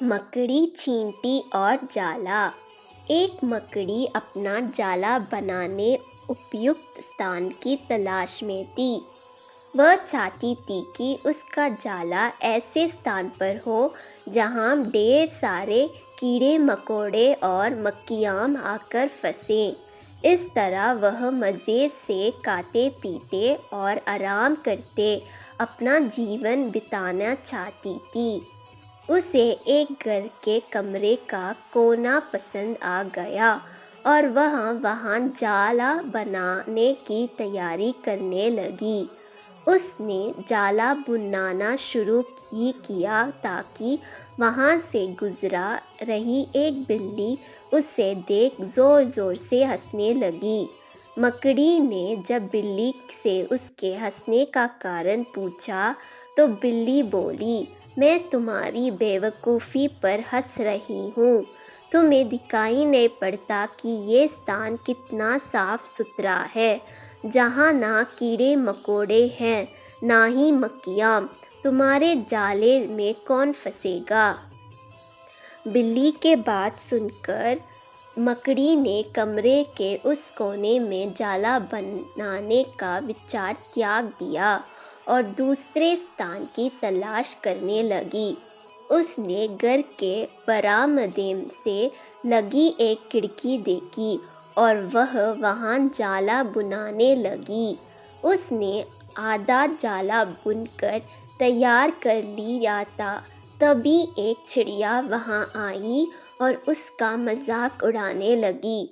मकड़ी, चींटी और जाला। एक मकड़ी अपना जाला बनाने उपयुक्त स्थान की तलाश में थी। वह चाहती थी कि उसका जाला ऐसे स्थान पर हो जहां ढेर सारे कीड़े मकोड़े और मक्खियाँ आकर फंसें। इस तरह वह मज़े से खाते पीते और आराम करते अपना जीवन बिताना चाहती थी। उसे एक घर के कमरे का कोना पसंद आ गया और वह वहाँ जाला बनाने की तैयारी करने लगी। उसने जाला बुनना शुरू ही किया ताकि वहाँ से गुजरा रही एक बिल्ली उसे देख ज़ोर ज़ोर से हंसने लगी। मकड़ी ने जब बिल्ली से उसके हंसने का कारण पूछा तो बिल्ली बोली, मैं तुम्हारी बेवकूफ़ी पर हंस रही हूँ। तुम्हें दिखाई नहीं पड़ता कि ये स्थान कितना साफ सुथरा है, जहाँ ना कीड़े मकोड़े हैं ना ही मक्खियाँ। तुम्हारे जाले में कौन फंसेगा? बिल्ली के बात सुनकर मकड़ी ने कमरे के उस कोने में जाला बनाने का विचार त्याग दिया और दूसरे स्थान की तलाश करने लगी। उसने घर के बरामदे से लगी एक खिड़की देखी और वह वहाँ जाला बुनाने लगी। उसने आधा जाला बुनकर तैयार कर लिया था। तभी एक चिड़िया वहाँ आई और उसका मजाक उड़ाने लगी।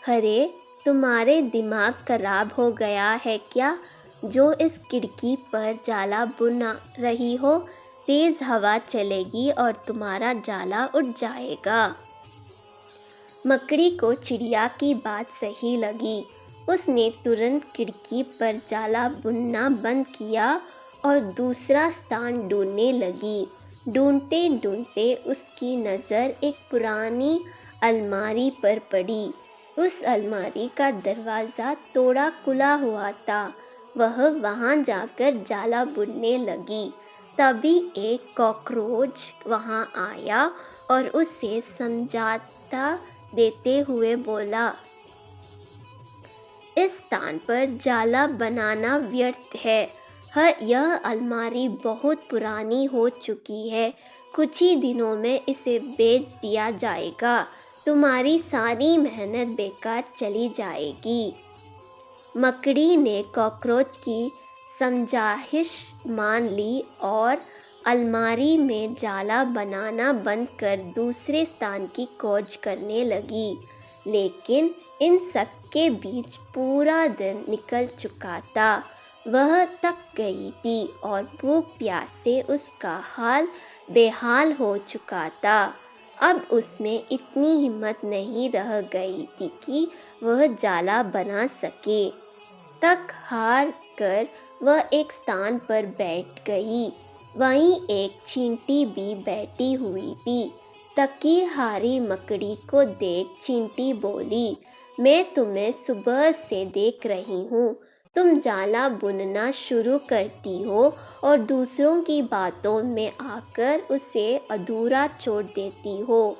अरे, तुम्हारे दिमाग खराब हो गया है क्या, जो इस खिड़की पर जाला बुन रही हो? तेज़ हवा चलेगी और तुम्हारा जाला उड़ जाएगा। मकड़ी को चिड़िया की बात सही लगी। उसने तुरंत खिड़की पर जाला बुनना बंद किया और दूसरा स्थान ढूंढने लगी। ढूंढते ढूंढते उसकी नज़र एक पुरानी अलमारी पर पड़ी। उस अलमारी का दरवाज़ा थोड़ा खुला हुआ था। वह वहाँ जाकर जाला बुनने लगी। तभी एक कॉकरोच वहाँ आया और उसे समझाता देते हुए बोला, इस स्थान पर जाला बनाना व्यर्थ है। यह अलमारी बहुत पुरानी हो चुकी है। कुछ ही दिनों में इसे बेच दिया जाएगा। तुम्हारी सारी मेहनत बेकार चली जाएगी। मकड़ी ने कॉकरोच की समझाइश मान ली और अलमारी में जाला बनाना बंद कर दूसरे स्थान की खोज करने लगी। लेकिन इन सब के बीच पूरा दिन निकल चुका था। वह थक गई थी और भूख प्यास से उसका हाल बेहाल हो चुका था। अब उसमें इतनी हिम्मत नहीं रह गई थी कि वह जाला बना सके। थक हार कर वह एक स्थान पर बैठ गई। वहीं एक चींटी भी बैठी हुई थी। थकी हारी मकड़ी को देख चींटी बोली, मैं तुम्हें सुबह से देख रही हूँ। तुम जाला बुनना शुरू करती हो और दूसरों की बातों में आकर उसे अधूरा छोड़ देती हो।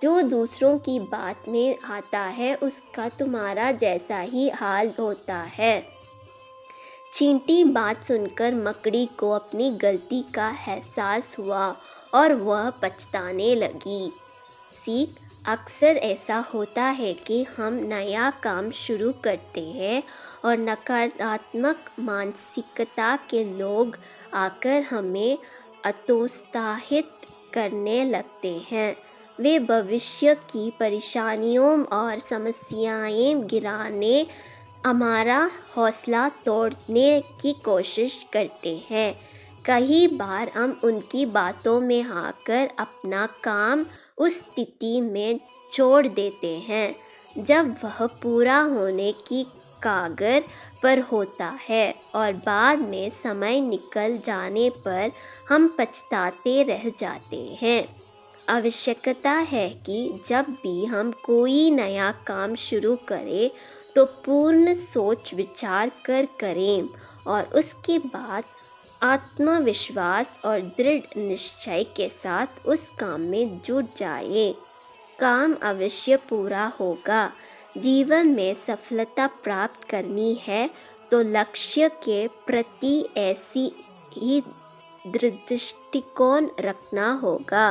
जो दूसरों की बात में आता है उसका तुम्हारा जैसा ही हाल होता है। चींटी बात सुनकर मकड़ी को अपनी गलती का एहसास हुआ और वह पछताने लगी। सीख, अक्सर ऐसा होता है कि हम नया काम शुरू करते हैं और नकारात्मक मानसिकता के लोग आकर हमें हतोत्साहित करने लगते हैं। वे भविष्य की परेशानियों और समस्याएं गिराने, हमारा हौसला तोड़ने की कोशिश करते हैं। कई बार हम उनकी बातों में आकर अपना काम उस स्थिति में छोड़ देते हैं जब वह पूरा होने की कगार पर होता है और बाद में समय निकल जाने पर हम पछताते रह जाते हैं। आवश्यकता है कि जब भी हम कोई नया काम शुरू करें तो पूर्ण सोच विचार कर करें और उसके बाद आत्मविश्वास और दृढ़ निश्चय के साथ उस काम में जुट जाए। काम अवश्य पूरा होगा। जीवन में सफलता प्राप्त करनी है तो लक्ष्य के प्रति ऐसी ही दृष्टिकोण रखना होगा।